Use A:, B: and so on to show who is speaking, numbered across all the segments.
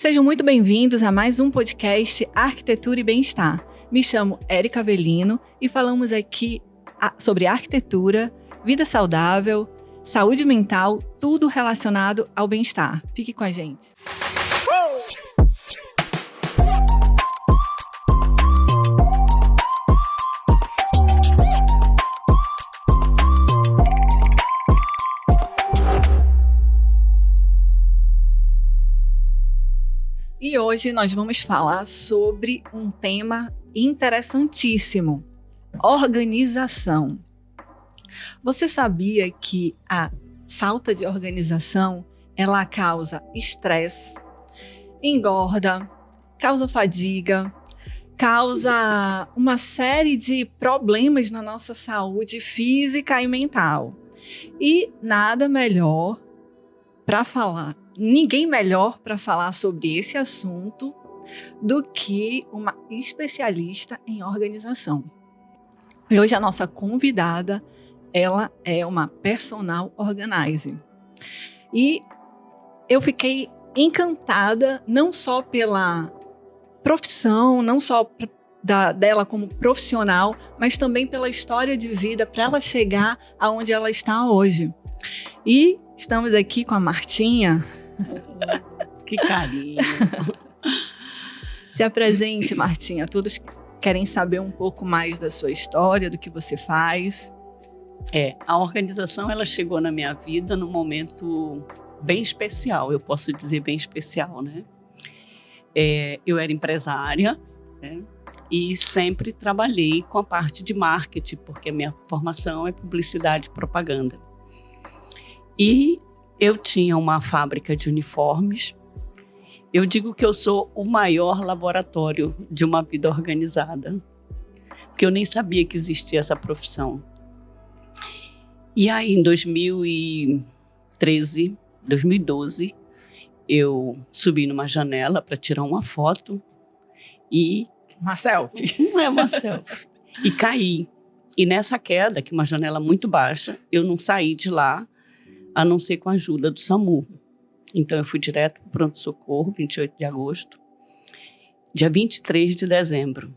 A: Sejam muito bem-vindos a mais um podcast Arquitetura e Bem-Estar. Me chamo Érica Avelino e falamos aqui sobre arquitetura, vida saudável, saúde mental, tudo relacionado ao bem-estar. Fique com a gente. E hoje nós vamos falar sobre um tema interessantíssimo: organização. Você sabia que a falta de organização, ela causa estresse, engorda, causa fadiga, causa uma série de problemas na nossa saúde física e mental. E nada melhor para falar, ninguém melhor para falar sobre esse assunto do que uma especialista em organização. E hoje a nossa convidada, ela é uma personal organizer. E eu fiquei encantada não só pela profissão, não só dela como profissional, mas também pela história de vida para ela chegar aonde ela está hoje. E estamos aqui com a Martinha.
B: Que carinho.
A: Se apresente, Martinha. Todos querem saber um pouco mais da sua história, do que você faz.
B: A organização, ela chegou na minha vida num momento bem especial, eu posso dizer bem especial, né? Eu era empresária, né? E sempre trabalhei com a parte de marketing, porque a minha formação é publicidade e propaganda. E eu tinha uma fábrica de uniformes. Eu digo que eu sou o maior laboratório de uma vida organizada, porque eu nem sabia que existia essa profissão. E aí, em 2012, eu subi numa janela para tirar uma foto e...
A: Uma selfie.
B: Não é uma selfie. E caí. E nessa queda, que é uma janela muito baixa, eu não saí de lá, a não ser com a ajuda do SAMU. Então, eu fui direto para o pronto-socorro, 28 de agosto, dia 23 de dezembro.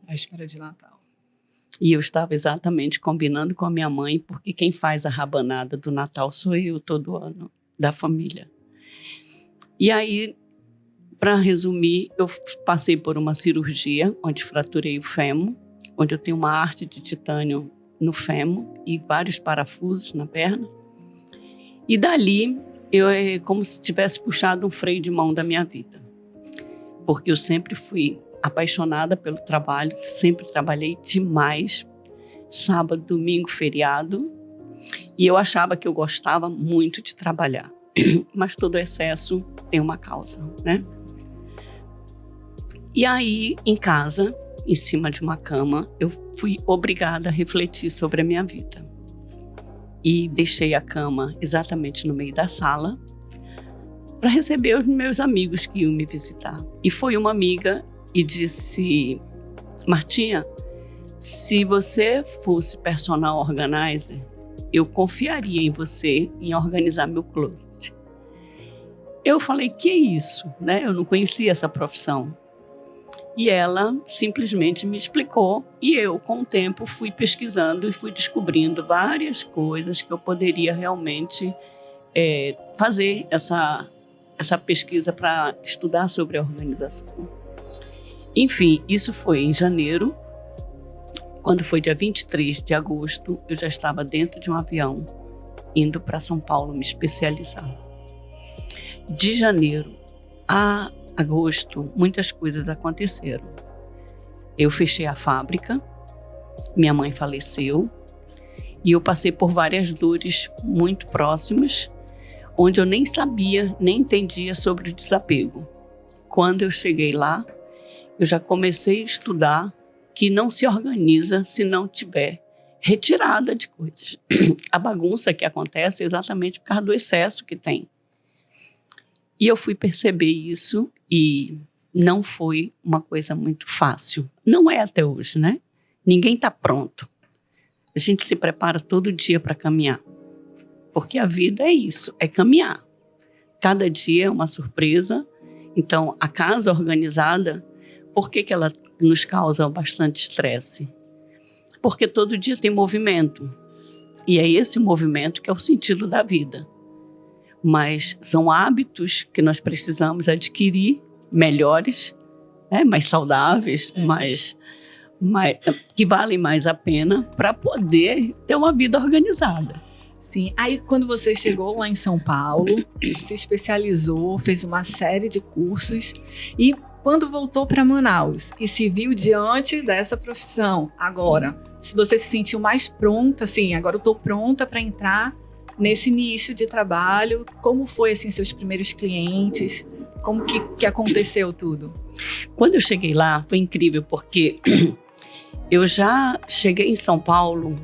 A: Véspera de Natal.
B: E eu estava exatamente combinando com a minha mãe, porque quem faz a rabanada do Natal sou eu todo ano, da família. E aí, para resumir, eu passei por uma cirurgia, onde fraturei o fêmur, onde eu tenho uma haste de titânio no fêmur e vários parafusos na perna. E dali, é como se tivesse puxado um freio de mão da minha vida. Porque eu sempre fui apaixonada pelo trabalho, sempre trabalhei demais, sábado, domingo, feriado. E eu achava que eu gostava muito de trabalhar. Mas todo excesso tem uma causa, né? E aí, em casa, em cima de uma cama, eu fui obrigada a refletir sobre a minha vida. E deixei a cama exatamente no meio da sala para receber os meus amigos que iam me visitar. E foi uma amiga e disse: Martinha, se você fosse personal organizer, eu confiaria em você em organizar meu closet. Eu falei: que é isso? Né? Eu não conhecia essa profissão. E ela simplesmente me explicou e eu, com o tempo, fui pesquisando e fui descobrindo várias coisas que eu poderia realmente fazer essa pesquisa para estudar sobre a organização. Enfim, isso foi em janeiro. Quando foi dia 23 de agosto, eu já estava dentro de um avião indo para São Paulo me especializar. De janeiro a agosto, muitas coisas aconteceram. Eu fechei a fábrica, minha mãe faleceu e eu passei por várias dores muito próximas, onde eu nem sabia, nem entendia sobre o desapego. Quando eu cheguei lá, eu já comecei a estudar que não se organiza se não tiver retirada de coisas. A bagunça que acontece é exatamente por causa do excesso que tem. E eu fui perceber isso e não foi uma coisa muito fácil. Não é até hoje, né? Ninguém está pronto. A gente se prepara todo dia para caminhar. Porque a vida é isso, é caminhar. Cada dia é uma surpresa Então, a casa organizada, por que ela nos causa bastante estresse? Porque todo dia tem movimento. E é esse movimento que é o sentido da vida. Mas são hábitos que nós precisamos adquirir melhores, né, mais saudáveis, que valem mais a pena para poder ter uma vida organizada.
A: Sim, aí quando você chegou lá em São Paulo, se especializou, fez uma série de cursos e quando voltou para Manaus e se viu diante dessa profissão, agora, se você se sentiu mais pronta, assim, agora eu estou pronta para entrar nesse início de trabalho, como foi assim seus primeiros clientes, como que aconteceu tudo?
B: Quando eu cheguei lá, foi incrível, porque eu já cheguei em São Paulo,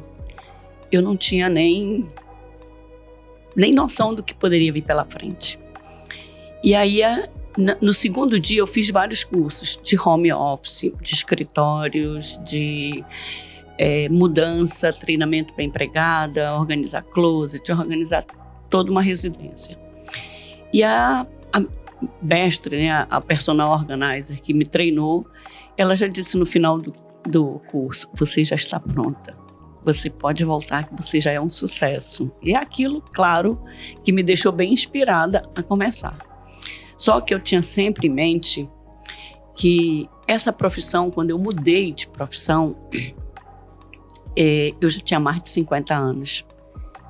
B: eu não tinha nem noção do que poderia vir pela frente. E aí, no segundo dia, eu fiz vários cursos de home office, de escritórios, de mudança, treinamento para empregada, organizar closet, organizar toda uma residência. E a mestre, né, a personal organizer que me treinou, ela já disse no final do curso: você já está pronta, você pode voltar, que você já é um sucesso. E é aquilo, claro, que me deixou bem inspirada a começar. Só que eu tinha sempre em mente que essa profissão, quando eu mudei de profissão, eu já tinha mais de 50 anos.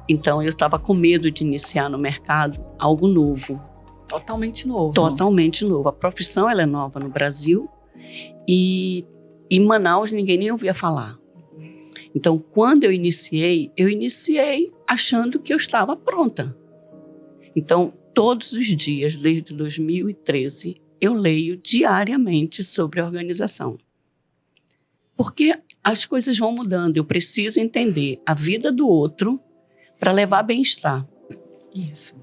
B: Então, eu estava com medo de iniciar no mercado algo novo.
A: Totalmente novo.
B: Totalmente novo. A profissão ela é nova no Brasil e em Manaus ninguém nem ouvia falar. Então, quando eu iniciei achando que eu estava pronta. Então, todos os dias, desde 2013, eu leio diariamente sobre organização. Porque as coisas vão mudando. Eu preciso entender a vida do outro para levar bem-estar.
A: Isso.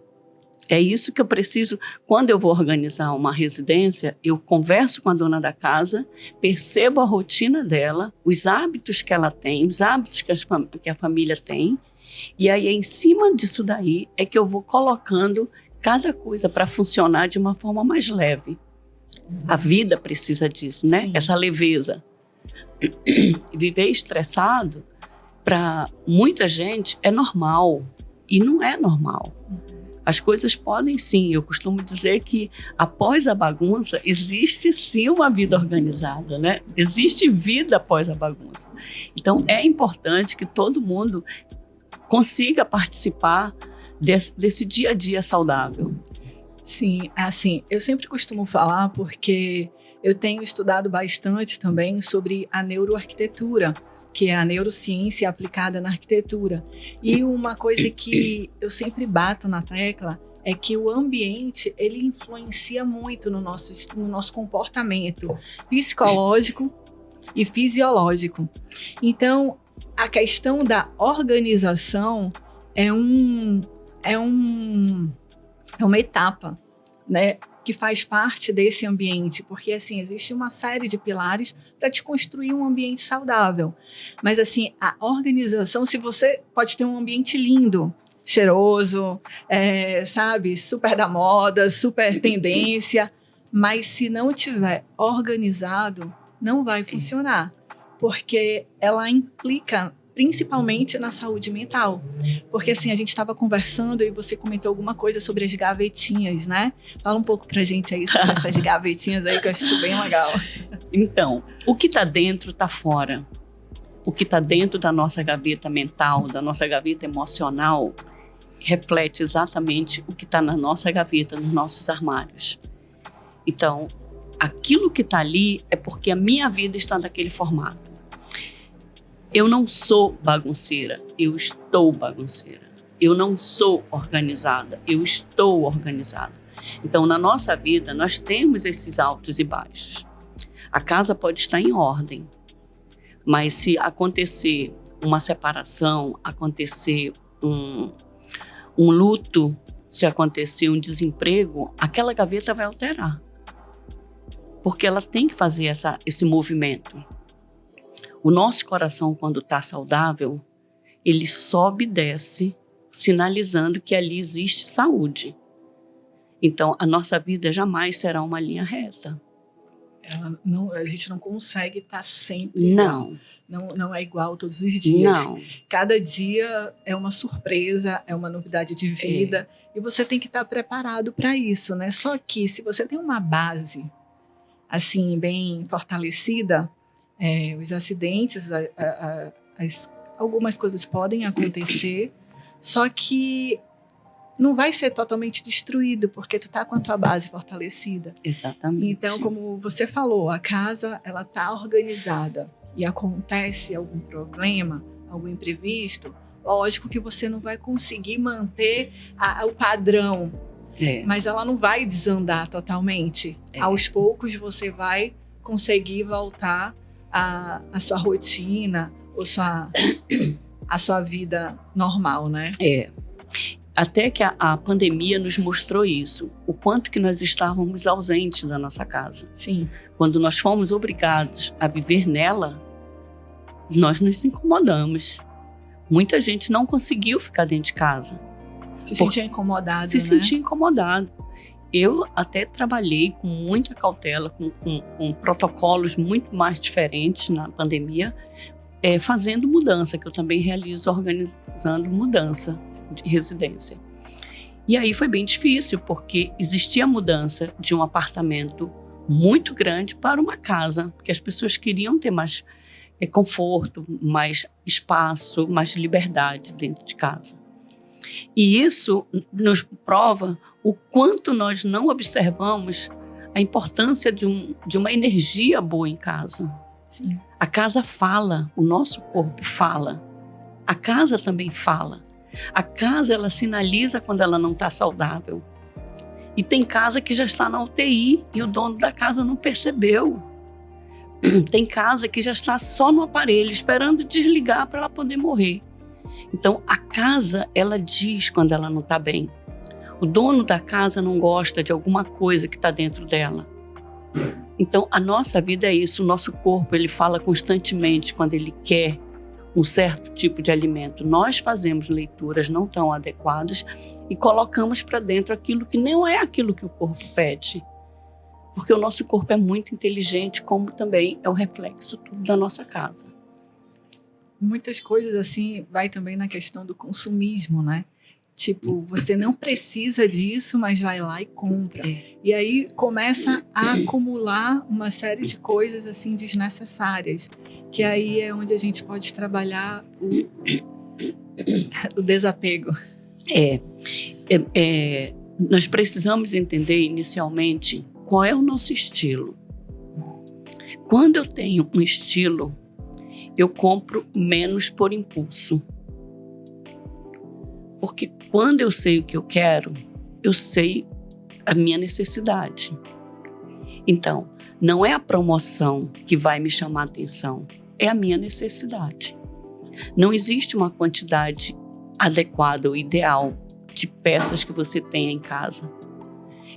B: É isso que eu preciso. Quando eu vou organizar uma residência, eu converso com a dona da casa, percebo a rotina dela, os hábitos que ela tem, os hábitos que a família tem, e aí em cima disso daí é que eu vou colocando cada coisa para funcionar de uma forma mais leve. A vida precisa disso, né?
A: Sim.
B: Essa leveza. Viver estressado, para muita gente, é normal. E não é normal. As coisas podem sim. Eu costumo dizer que após a bagunça, existe sim uma vida organizada, né? Existe vida após a bagunça. Então, é importante que todo mundo consiga participar desse dia a dia saudável.
A: Sim, assim, eu sempre costumo falar porque eu tenho estudado bastante também sobre a neuroarquitetura, que é a neurociência aplicada na arquitetura. E uma coisa que eu sempre bato na tecla é que o ambiente, ele influencia muito no nosso comportamento psicológico e fisiológico. Então, a questão da organização é uma etapa, né, que faz parte desse ambiente, porque assim, existe uma série de pilares para te construir um ambiente saudável. Mas assim, a organização, se você pode ter um ambiente lindo, cheiroso, sabe, super da moda, super tendência, mas se não tiver organizado, não vai funcionar, porque ela implica principalmente na saúde mental. Porque assim, a gente estava conversando e você comentou alguma coisa sobre as gavetinhas, né? Fala um pouco pra gente aí sobre essas gavetinhas aí, que eu acho bem legal.
B: Então, o que está dentro está fora. O que está dentro da nossa gaveta mental, da nossa gaveta emocional, reflete exatamente o que está na nossa gaveta, nos nossos armários. Então, aquilo que está ali é porque a minha vida está naquele formato. Eu não sou bagunceira, eu estou bagunceira. Eu não sou organizada, eu estou organizada. Então, na nossa vida, nós temos esses altos e baixos. A casa pode estar em ordem, mas se acontecer uma separação, acontecer um luto, se acontecer um desemprego, aquela gaveta vai alterar. Porque ela tem que fazer esse movimento. O nosso coração, quando está saudável, ele sobe e desce, sinalizando que ali existe saúde. Então, a nossa vida jamais será uma linha reta.
A: A gente não consegue estar sempre igual. Não é igual todos os dias.
B: Não.
A: Cada dia é uma surpresa, é uma novidade de vida. E você tem que estar preparado para isso, né? Só que se você tem uma base assim, bem fortalecida, os acidentes, algumas coisas podem acontecer, só que não vai ser totalmente destruído, porque tu tá com a tua base fortalecida.
B: Exatamente.
A: Então, como você falou, a casa, ela tá organizada e acontece algum problema, algum imprevisto, lógico que você não vai conseguir manter o padrão, mas ela não vai desandar totalmente. Aos poucos você vai conseguir voltar à sua rotina, ou a sua vida normal, né?
B: Até que a pandemia nos mostrou isso, o quanto que nós estávamos ausentes da nossa casa.
A: Sim.
B: Quando nós fomos obrigados a viver nela, nós nos incomodamos. Muita gente não conseguiu ficar dentro de casa.
A: Se sentia incomodado,
B: Se sentia incomodado. Eu até trabalhei com muita cautela, com protocolos muito mais diferentes na pandemia, fazendo mudança, que eu também realizo organizando mudança de residência. E aí foi bem difícil, porque existia a mudança de um apartamento muito grande para uma casa, porque as pessoas queriam ter mais conforto, mais espaço, mais liberdade dentro de casa. E isso nos prova o quanto nós não observamos a importância de uma energia boa em casa.
A: Sim.
B: A casa fala, o nosso corpo fala. A casa também fala. A casa, ela sinaliza quando ela não está saudável. E tem casa que já está na UTI e o dono da casa não percebeu. Tem casa que já está só no aparelho, esperando desligar para ela poder morrer. Então, a casa, ela diz quando ela não está bem. O dono da casa não gosta de alguma coisa que está dentro dela. Então, a nossa vida é isso. O nosso corpo, ele fala constantemente quando ele quer um certo tipo de alimento. Nós fazemos leituras não tão adequadas e colocamos para dentro aquilo que não é aquilo que o corpo pede. Porque o nosso corpo é muito inteligente, como também é o reflexo tudo da nossa casa.
A: Muitas coisas assim, vai também na questão do consumismo, né? Tipo, você não precisa disso, mas vai lá e compra. E aí começa a acumular uma série de coisas assim desnecessárias, que aí é onde a gente pode trabalhar o desapego.
B: Nós precisamos entender inicialmente qual é o nosso estilo. Quando eu tenho um estilo, eu compro menos por impulso. Porque quando eu sei o que eu quero, eu sei a minha necessidade. Então, não é a promoção que vai me chamar a atenção, é a minha necessidade. Não existe uma quantidade adequada ou ideal de peças que você tenha em casa.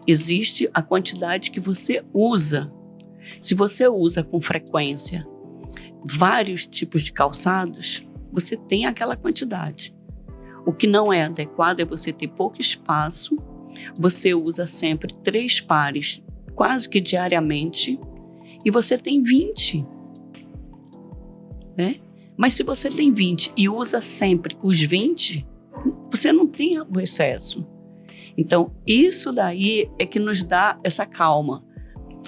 B: Existe a quantidade que você usa. Se você usa com frequência vários tipos de calçados, você tem aquela quantidade. O que não é adequado é você ter pouco espaço, você usa sempre 3 pares, quase que diariamente, e você tem 20. Né? Mas se você tem 20 e usa sempre os 20, você não tem o excesso. Então, isso daí é que nos dá essa calma.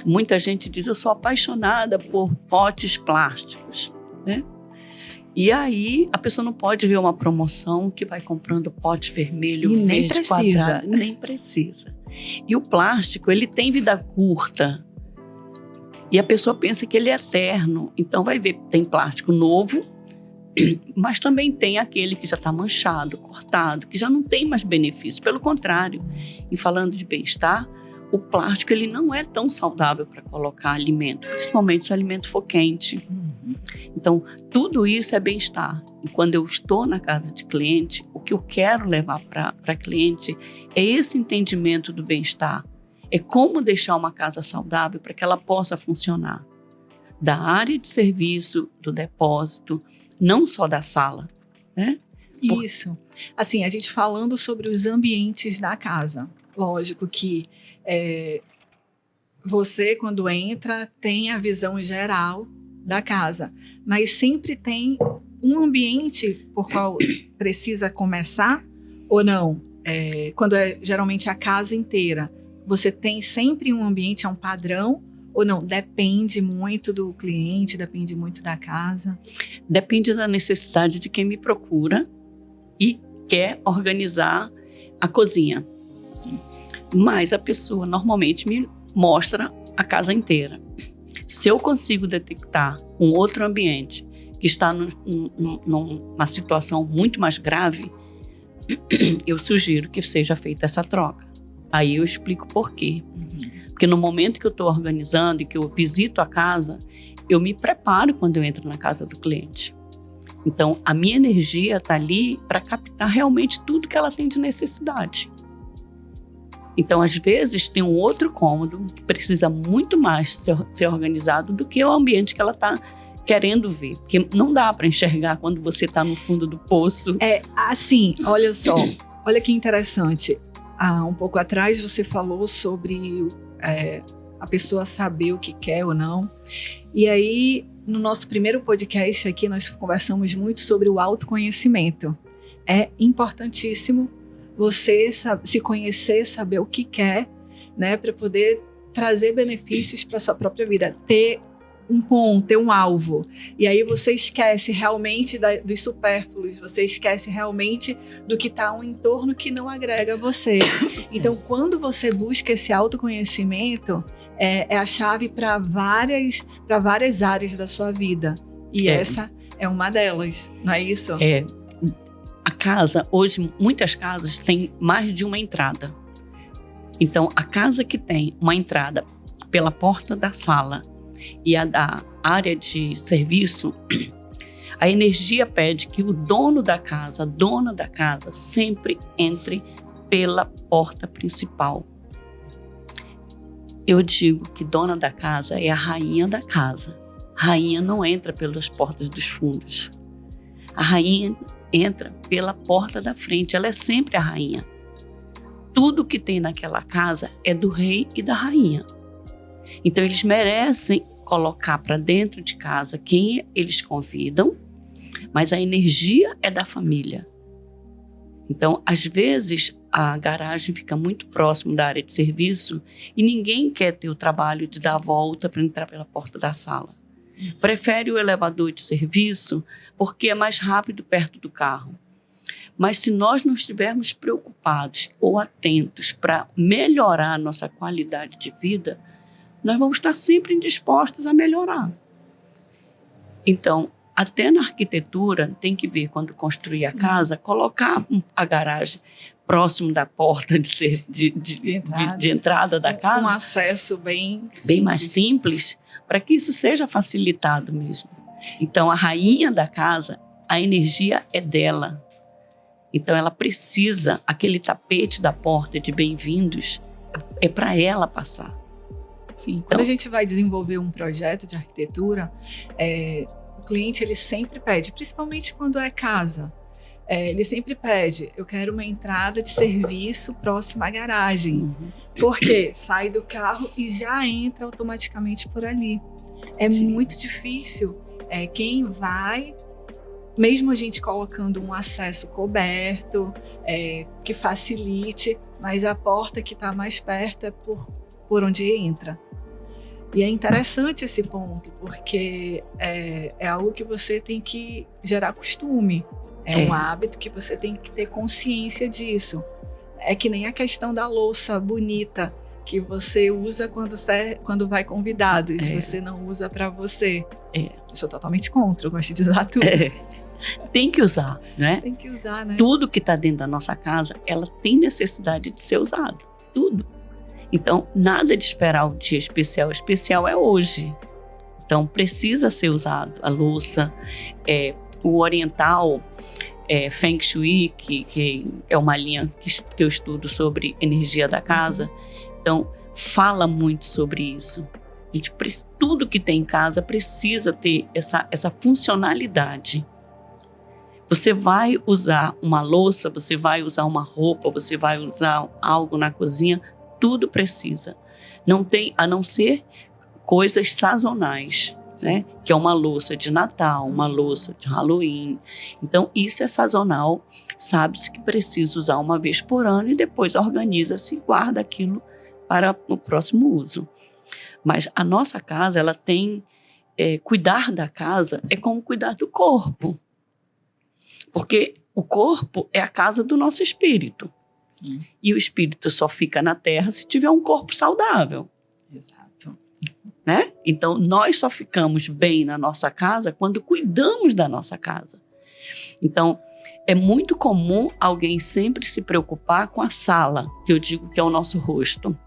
B: Muita gente diz, eu sou apaixonada por potes plásticos, né? E aí, a pessoa não pode ver uma promoção que vai comprando pote vermelho, verde, quadrado. Nem precisa. E o plástico, ele tem vida curta. E a pessoa pensa que ele é eterno. Então, vai ver, tem plástico novo, mas também tem aquele que já está manchado, cortado, que já não tem mais benefício. Pelo contrário, e falando de bem-estar, o plástico ele não é tão saudável para colocar alimento, principalmente se o alimento for quente. Então, tudo isso é bem-estar. E quando eu estou na casa de cliente, o que eu quero levar para cliente é esse entendimento do bem-estar. É como deixar uma casa saudável para que ela possa funcionar. Da área de serviço, do depósito, não só da sala, né?
A: Isso. Assim, a gente falando sobre os ambientes da casa. lógico que você, quando entra, tem a visão geral da casa, mas sempre tem um ambiente por qual precisa começar ou não? Quando é geralmente a casa inteira, você tem sempre um ambiente, é um padrão ou não? Depende muito do cliente, depende muito da casa?
B: Depende da necessidade de quem me procura e quer organizar a cozinha. Mas a pessoa normalmente me mostra a casa inteira. Se eu consigo detectar um outro ambiente que está numa situação muito mais grave, eu sugiro que seja feita essa troca. Aí eu explico por quê. Porque no momento que eu estou organizando e que eu visito a casa, eu me preparo quando eu entro na casa do cliente. Então, a minha energia está ali para captar realmente tudo que ela tem de necessidade. Então, às vezes, tem um outro cômodo que precisa muito mais ser organizado do que o ambiente que ela está querendo ver. Porque não dá para enxergar quando você está no fundo do poço.
A: Assim, olha só, olha que interessante. Um pouco atrás você falou sobre a pessoa saber o que quer ou não. E aí, no nosso primeiro podcast aqui, nós conversamos muito sobre o autoconhecimento. É importantíssimo você se conhecer, saber o que quer, né, para poder trazer benefícios para sua própria vida, ter um ponto, ter um alvo. E aí você esquece realmente dos supérfluos, você esquece realmente do que está ao entorno que não agrega a você. Então, quando você busca esse autoconhecimento, é a chave para várias áreas da sua vida. E essa é uma delas, não é isso?
B: A casa, hoje, muitas casas têm mais de uma entrada. Então, a casa que tem uma entrada pela porta da sala e a da área de serviço, a energia pede que o dono da casa, a dona da casa, sempre entre pela porta principal. Eu digo que dona da casa é a rainha da casa. A rainha não entra pelas portas dos fundos. A rainha entra pela porta da frente, ela é sempre a rainha. Tudo que tem naquela casa é do rei e da rainha. Então eles merecem colocar para dentro de casa quem eles convidam, mas a energia é da família. Então, às vezes, a garagem fica muito próximo da área de serviço e ninguém quer ter o trabalho de dar a volta para entrar pela porta da sala. Prefere o elevador de serviço porque é mais rápido perto do carro. Mas se nós não estivermos preocupados ou atentos para melhorar a nossa qualidade de vida, nós vamos estar sempre indispostos a melhorar. Então, até na arquitetura, tem que ver, quando construir a casa, colocar a garagem próximo da porta de entrada da casa.
A: Um acesso bem
B: mais simples, para que isso seja facilitado mesmo. Então, a rainha da casa, a energia é dela. Então, ela precisa, aquele tapete da porta de bem-vindos, é para ela passar.
A: Sim, quando a gente vai desenvolver um projeto de arquitetura, o cliente ele sempre pede, principalmente quando é casa, ele sempre pede, eu quero uma entrada de serviço próxima à garagem. Porque sai do carro e já entra automaticamente por ali. Sim. Muito difícil. Quem vai, mesmo a gente colocando um acesso coberto, que facilite, mas a porta que está mais perto é por onde entra. E é interessante esse ponto, porque é algo que você tem que gerar costume. É um hábito que você tem que ter consciência disso. É que nem a questão da louça bonita que você usa quando vai convidados. Você não usa para você. Eu sou totalmente contra, eu gosto de usar tudo.
B: Tem que usar, né?
A: Tem que usar, né?
B: Tudo que está dentro da nossa casa, ela tem necessidade de ser usado. Tudo. Então, nada de esperar o dia especial. O especial é hoje. Então, precisa ser usado. A louça, o oriental, Feng Shui, que é uma linha que eu estudo sobre energia da casa. Então, fala muito sobre isso. Tudo que tem em casa precisa ter essa funcionalidade. Você vai usar uma louça, você vai usar uma roupa, você vai usar algo na cozinha, tudo precisa. Não tem, a não ser coisas sazonais, né? Que é uma louça de Natal, uma louça de Halloween. Então, isso é sazonal, sabe-se que precisa usar uma vez por ano e depois organiza-se e guarda aquilo para o próximo uso. Mas a nossa casa, ela tem... cuidar da casa é como cuidar do corpo. Porque o corpo é a casa do nosso espírito.
A: Sim.
B: E o espírito só fica na terra se tiver um corpo saudável.
A: Exato.
B: Né? Então, nós só ficamos bem na nossa casa quando cuidamos da nossa casa. Então, é muito comum alguém sempre se preocupar com a sala, que eu digo que é o nosso rosto.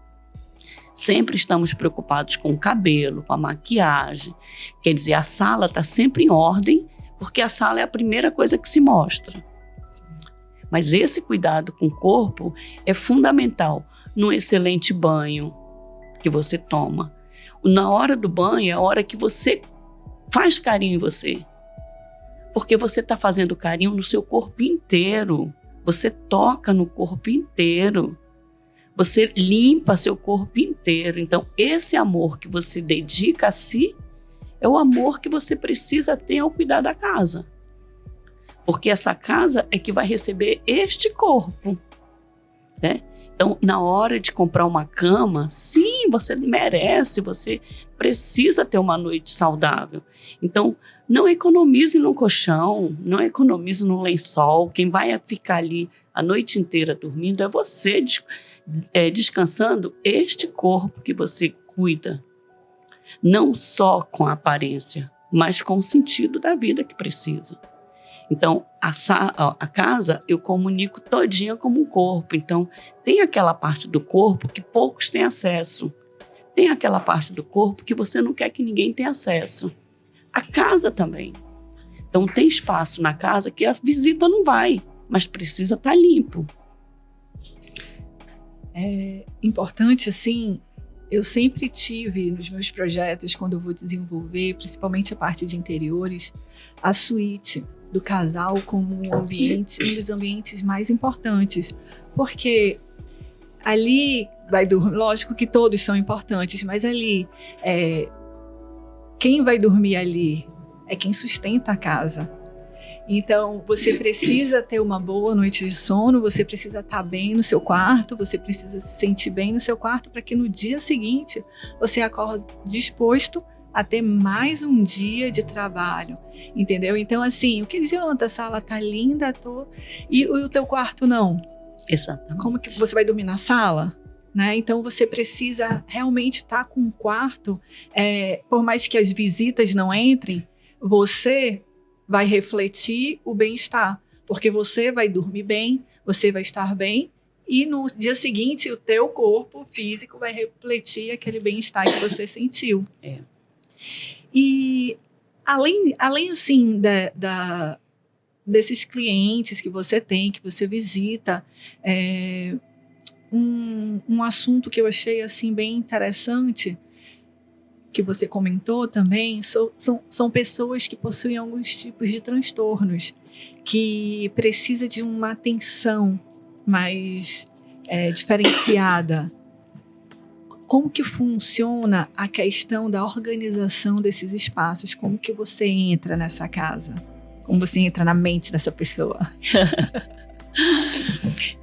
B: Sempre estamos preocupados com o cabelo, com a maquiagem. Quer dizer, a sala está sempre em ordem, porque a sala é a primeira coisa que se mostra. Mas esse cuidado com o corpo é fundamental num excelente banho que você toma. Na hora do banho é a hora que você faz carinho em você. Porque você está fazendo carinho no seu corpo inteiro. Você toca no corpo inteiro. Você limpa seu corpo inteiro. Então, esse amor que você dedica a si é o amor que você precisa ter ao cuidar da casa. Porque essa casa é que vai receber este corpo, né? Então, na hora de comprar uma cama, sim, você merece, você precisa ter uma noite saudável. Então, não economize no colchão, não economize no lençol. Quem vai ficar ali a noite inteira dormindo é você, descansando este corpo que você cuida. Não só com a aparência, mas com o sentido da vida que precisa. Então, a casa eu comunico todinha como um corpo. Então, tem aquela parte do corpo que poucos têm acesso. Tem aquela parte do corpo que você não quer que ninguém tenha acesso. A casa também. Então, tem espaço na casa que a visita não vai, mas precisa estar limpo.
A: É importante, assim, eu sempre tive nos meus projetos, quando eu vou desenvolver, principalmente a parte de interiores, a suíte do casal como um dos ambientes mais importantes. Porque ali vai dormir, lógico que todos são importantes, mas ali, quem vai dormir ali é quem sustenta a casa. Então, você precisa ter uma boa noite de sono, você precisa estar bem no seu quarto, você precisa se sentir bem no seu quarto para que no dia seguinte você acorde disposto a ter mais um dia de trabalho, entendeu? Então, assim, o que adianta? A sala tá linda, e o teu quarto não?
B: Exatamente.
A: Como que você vai dormir na sala? Né? Então, você precisa realmente estar com um quarto, por mais que as visitas não entrem, você vai refletir o bem-estar, porque você vai dormir bem, você vai estar bem, e no dia seguinte o teu corpo físico vai refletir aquele bem-estar que você sentiu. E além assim desses clientes que você tem, que você visita, um assunto que eu achei assim bem interessante, que você comentou também, são pessoas que possuem alguns tipos de transtornos, que precisa de uma atenção mais diferenciada. Como que funciona a questão da organização desses espaços? Como que você entra nessa casa? Como você entra na mente dessa pessoa?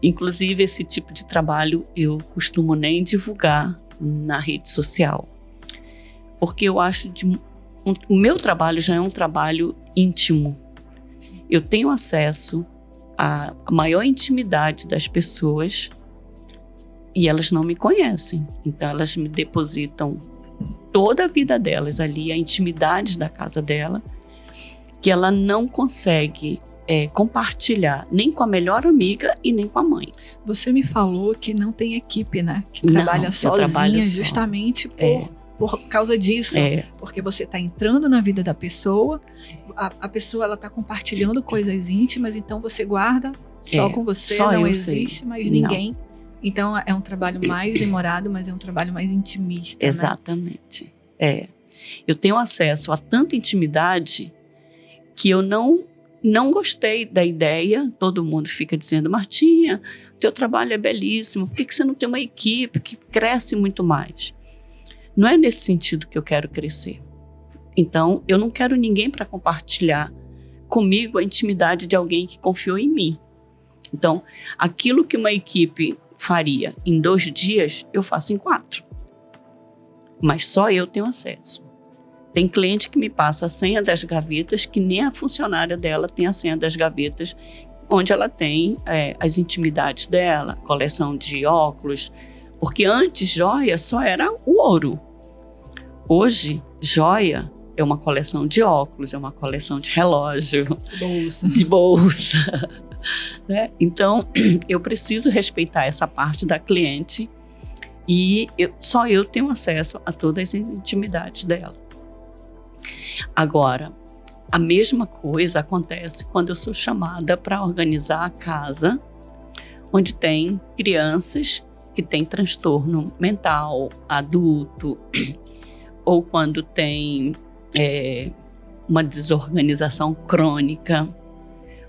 B: Inclusive, esse tipo de trabalho eu costumo nem divulgar na rede social. Porque eu acho o meu trabalho já é um trabalho íntimo. Eu tenho acesso à maior intimidade das pessoas e elas não me conhecem. Então, elas me depositam toda a vida delas ali, a intimidade da casa dela, que ela não consegue compartilhar nem com a melhor amiga e nem com a mãe.
A: Você me falou que não tem equipe, né? Que trabalha sozinha justamente por causa disso, porque você está entrando na vida da pessoa, a pessoa ela está compartilhando coisas íntimas, então você guarda só com você, só não existe mais ninguém. Não. Então é um trabalho mais demorado, mas é um trabalho mais intimista.
B: Exatamente. Eu tenho acesso a tanta intimidade que eu não não gostei da ideia. Todo mundo fica dizendo: Martinha, teu trabalho é belíssimo, por que você não tem uma equipe que cresce muito mais? Não é nesse sentido que eu quero crescer. Então, eu não quero ninguém para compartilhar comigo a intimidade de alguém que confiou em mim. Então, aquilo que uma equipe faria em 2 dias, eu faço em 4. Mas só eu tenho acesso. Tem cliente que me passa a senha das gavetas, que nem a funcionária dela tem a senha das gavetas, onde ela tem as intimidades dela, coleção de óculos. Porque antes, joia só era o ouro. Hoje, joia é uma coleção de óculos, é uma coleção de relógio, de bolsa. Né? Então, eu preciso respeitar essa parte da cliente e só eu tenho acesso a todas as intimidades dela. Agora, a mesma coisa acontece quando eu sou chamada para organizar a casa, onde tem crianças que têm transtorno mental, adulto, ou quando tem uma desorganização crônica,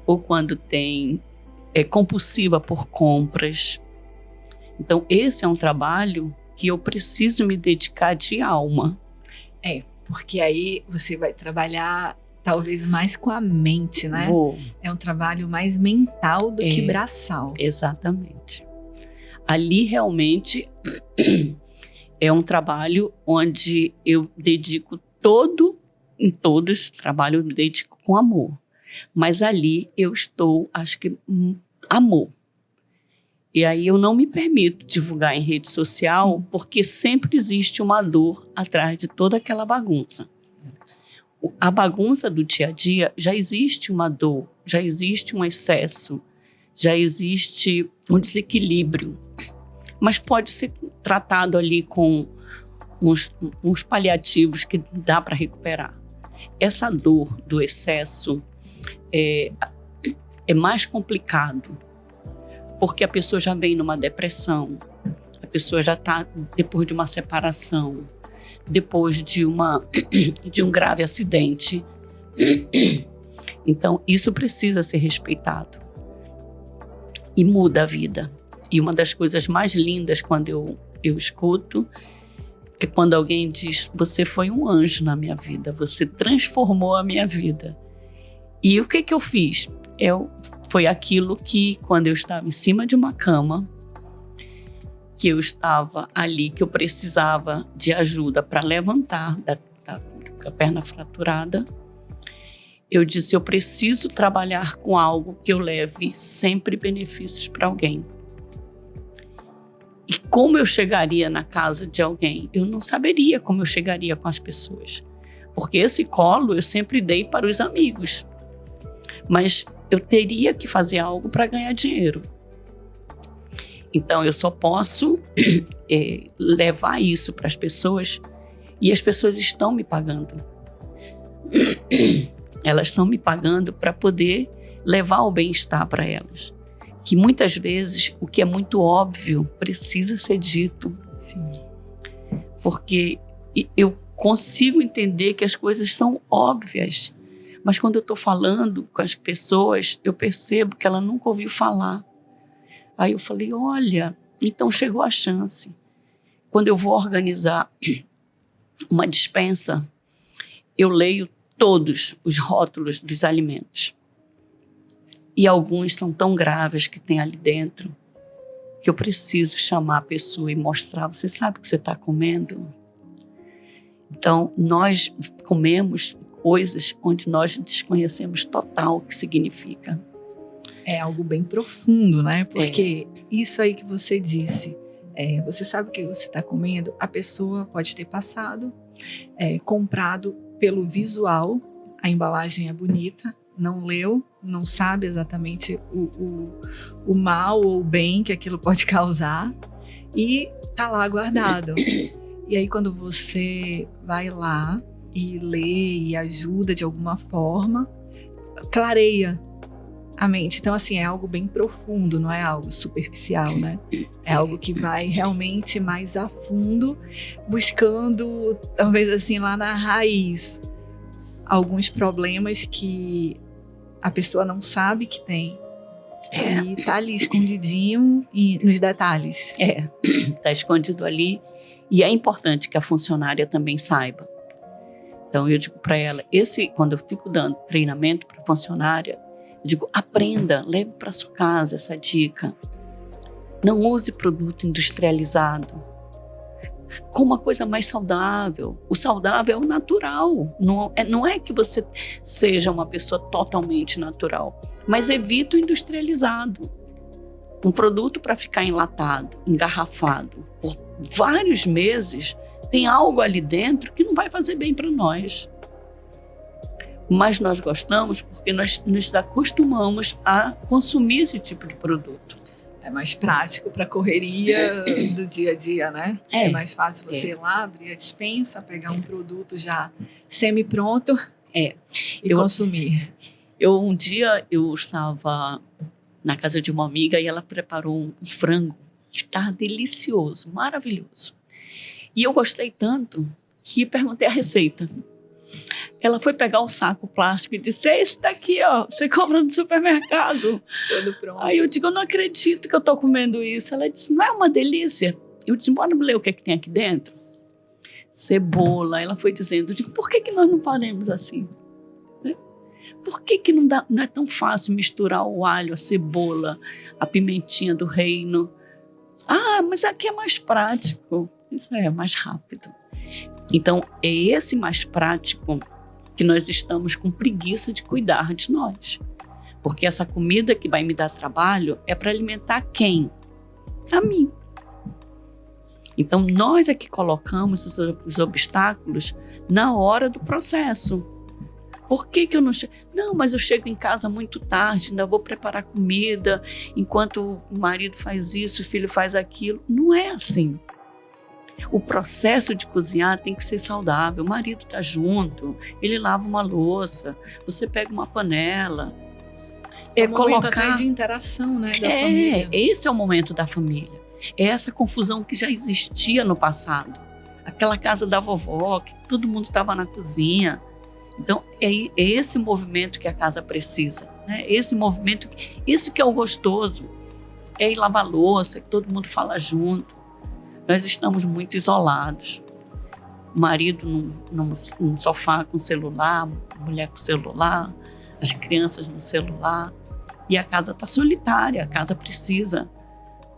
B: ou quando tem compulsiva por compras. Então, esse é um trabalho que eu preciso me dedicar de alma.
A: Porque aí você vai trabalhar talvez mais com a mente, né? É um trabalho mais mental do que braçal.
B: Exatamente. Ali realmente é um trabalho onde eu dedico em todos os trabalhos eu me dedico com amor. Mas ali eu estou, acho que, amor. E aí eu não me permito divulgar em rede social, porque sempre existe uma dor atrás de toda aquela bagunça. A bagunça do dia a dia, já existe uma dor, já existe um excesso, já existe um desequilíbrio. Mas pode ser tratado ali com uns paliativos que dá para recuperar. Essa dor do excesso é mais complicado, porque a pessoa já vem numa depressão, a pessoa já está depois de uma separação, depois de um grave acidente. Então, isso precisa ser respeitado e muda a vida. E uma das coisas mais lindas quando eu escuto é quando alguém diz: você foi um anjo na minha vida, você transformou a minha vida. E o que eu fiz? Foi aquilo que, quando eu estava em cima de uma cama, que eu estava ali, que eu precisava de ajuda para levantar com a perna fraturada, eu disse: eu preciso trabalhar com algo que eu leve sempre benefícios para alguém. E como eu chegaria na casa de alguém? Eu não saberia como eu chegaria com as pessoas. Porque esse colo eu sempre dei para os amigos. Mas eu teria que fazer algo para ganhar dinheiro. Então, eu só posso levar isso para as pessoas, e as pessoas estão me pagando. Elas estão me pagando para poder levar o bem-estar para elas. Que muitas vezes o que é muito óbvio precisa ser dito.
A: Sim.
B: Porque eu consigo entender que as coisas são óbvias, mas quando eu estou falando com as pessoas, eu percebo que ela nunca ouviu falar. Aí eu falei: olha, então chegou a chance. Quando eu vou organizar uma despensa, eu leio todos os rótulos dos alimentos. E alguns são tão graves que tem ali dentro, que eu preciso chamar a pessoa e mostrar: você sabe o que você está comendo? Então, nós comemos coisas onde nós desconhecemos total o que significa.
A: É algo bem profundo, né? Porque isso aí que você disse, você sabe o que você está comendo? A pessoa pode ter passado, comprado pelo visual, a embalagem é bonita, não leu, não sabe exatamente o mal ou o bem que aquilo pode causar, e tá lá guardado. E aí, quando você vai lá e lê e ajuda de alguma forma, clareia a mente. Então, assim, é algo bem profundo, não é algo superficial, né? É algo que vai realmente mais a fundo, buscando, talvez assim, lá na raiz, alguns problemas que a pessoa não sabe que tem. E tá ali escondidinho nos detalhes.
B: Tá escondido ali. E é importante que a funcionária também saiba. Então, eu digo para ela, quando eu fico dando treinamento para funcionária, eu digo, aprenda, leve para sua casa essa dica. Não use produto industrializado. Coma coisa mais saudável. O saudável é o natural. Não é que você seja uma pessoa totalmente natural, mas evite o industrializado. Um produto para ficar enlatado, engarrafado por vários meses, tem algo ali dentro que não vai fazer bem para nós. Mas nós gostamos porque nós nos acostumamos a consumir esse tipo de produto.
A: É mais prático para a correria do dia a dia, né? É mais fácil você ir lá, abrir a despensa, pegar um produto já semi-pronto e consumir.
B: Um dia eu estava na casa de uma amiga e ela preparou um frango que estava delicioso, maravilhoso. E eu gostei tanto que perguntei a receita. Ela foi pegar o saco plástico e disse, esse daqui, ó, você compra no supermercado.
A: Todo pronto.
B: Aí eu digo, eu não acredito que eu tô comendo isso. Ela disse, não é uma delícia? Eu disse, bora ler o que é que tem aqui dentro. Cebola. Ela foi dizendo, eu digo, por que nós não faremos assim? Por que não é tão fácil misturar o alho, a cebola, a pimentinha do reino? Ah, mas aqui é mais prático. Isso é mais rápido. Então, é esse mais prático que nós estamos com preguiça de cuidar de nós. Porque essa comida que vai me dar trabalho é para alimentar quem? A mim. Então, nós é que colocamos os obstáculos na hora do processo. Por que eu não chego? Não, mas eu chego em casa muito tarde, ainda vou preparar comida, enquanto o marido faz isso, o filho faz aquilo. Não é assim. O processo de cozinhar tem que ser saudável. O marido está junto, ele lava uma louça, você pega uma panela.
A: É um momento até de interação, né, da família.
B: Esse é o momento da família. É essa confusão que já existia no passado. Aquela casa da vovó, que todo mundo estava na cozinha. Então, é esse movimento que a casa precisa. Né? Esse movimento, isso que é o gostoso. É ir lavar louça, que todo mundo fala junto. Nós estamos muito isolados. O marido no sofá com celular, a mulher com celular, as crianças no celular. E a casa está solitária, a casa precisa,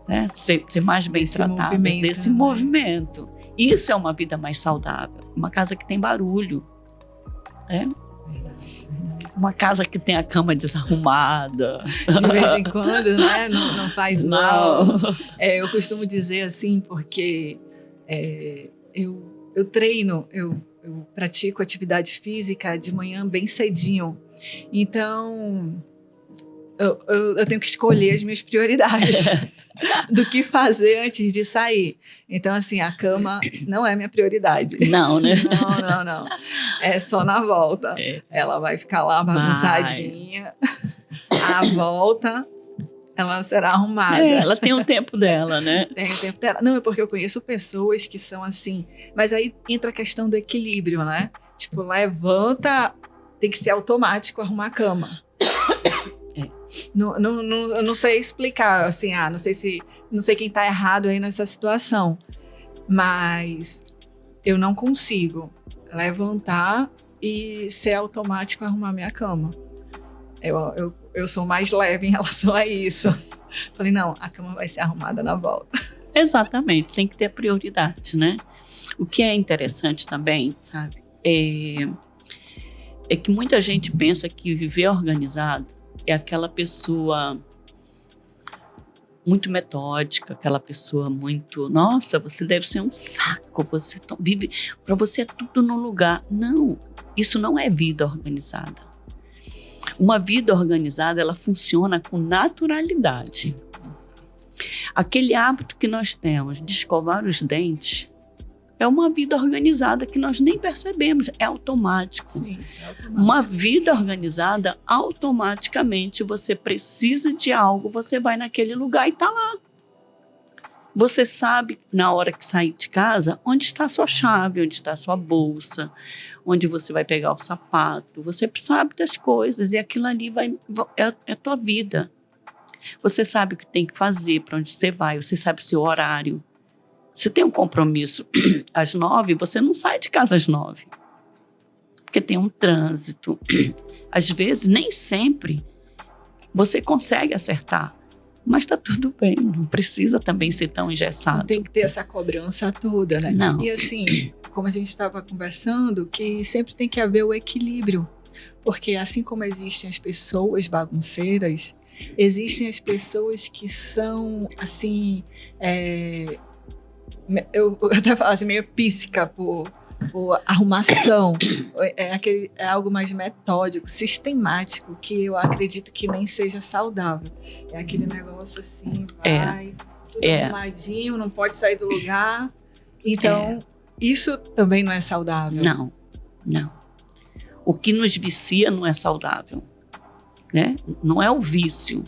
B: né, ser mais bem tratada desse movimento. Isso é uma vida mais saudável. Uma casa que tem barulho. Uma casa que tem a cama desarrumada.
A: De vez em quando, né? Não faz mal. Eu costumo dizer assim, porque eu treino, eu pratico atividade física de manhã bem cedinho. Então, eu tenho que escolher as minhas prioridades do que fazer antes de sair. Então, assim, a cama não é minha prioridade.
B: Não, né?
A: Não. É só na volta. Ela vai ficar lá bagunçadinha. A volta, ela será arrumada.
B: Ela tem o tempo dela, né?
A: Tem o tempo dela. Não, é porque eu conheço pessoas que são assim. Mas aí entra a questão do equilíbrio, né? Tipo, levanta, tem que ser automático arrumar a cama. Eu não sei explicar, assim, não sei quem tá errado aí nessa situação, mas eu não consigo levantar e ser automático arrumar minha cama. Eu sou mais leve em relação a isso. Falei, não, a cama vai ser arrumada na volta.
B: Exatamente, tem que ter prioridade, né? O que é interessante também, sabe, é que muita gente pensa que viver organizado é aquela pessoa muito metódica, aquela pessoa muito... Nossa, você deve ser um saco, você vive... Para você é tudo no lugar. Não, isso não é vida organizada. Uma vida organizada, ela funciona com naturalidade. Aquele hábito que nós temos de escovar os dentes é uma vida organizada que nós nem percebemos, é automático.
A: Sim, isso é automático.
B: Uma vida organizada, automaticamente você precisa de algo, você vai naquele lugar e está lá. Você sabe, na hora que sair de casa, onde está a sua chave, onde está a sua bolsa, onde você vai pegar o sapato. Você sabe das coisas e aquilo ali é a tua vida. Você sabe o que tem que fazer, para onde você vai, você sabe o seu horário. Se tem um compromisso às 9, você não sai de casa às 9. Porque tem um trânsito. Às vezes, nem sempre, você consegue acertar. Mas está tudo bem, não precisa também ser tão engessado.
A: Não tem que ter essa cobrança toda, né?
B: Não.
A: E assim, como a gente estava conversando, que sempre tem que haver o equilíbrio. Porque assim como existem as pessoas bagunceiras, existem as pessoas que são, assim, eu até falo assim, meio píssica por arrumação. É algo mais metódico, sistemático, que eu acredito que nem seja saudável. É aquele negócio assim, vai, tudo arrumadinho, não pode sair do lugar. Então, isso também não é saudável.
B: Não. O que nos vicia não é saudável, né? Não é o vício.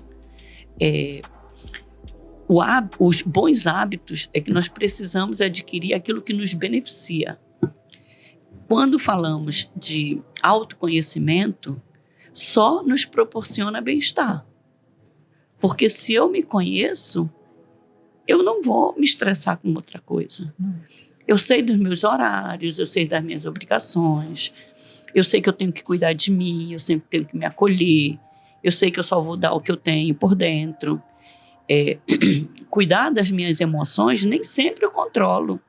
B: Os bons hábitos é que nós precisamos adquirir aquilo que nos beneficia. Quando falamos de autoconhecimento, só nos proporciona bem-estar. Porque se eu me conheço, eu não vou me estressar com outra coisa. Eu sei dos meus horários, eu sei das minhas obrigações, eu sei que eu tenho que cuidar de mim, eu sempre tenho que me acolher, eu sei que eu só vou dar o que eu tenho por dentro. Cuidar das minhas emoções, nem sempre eu controlo,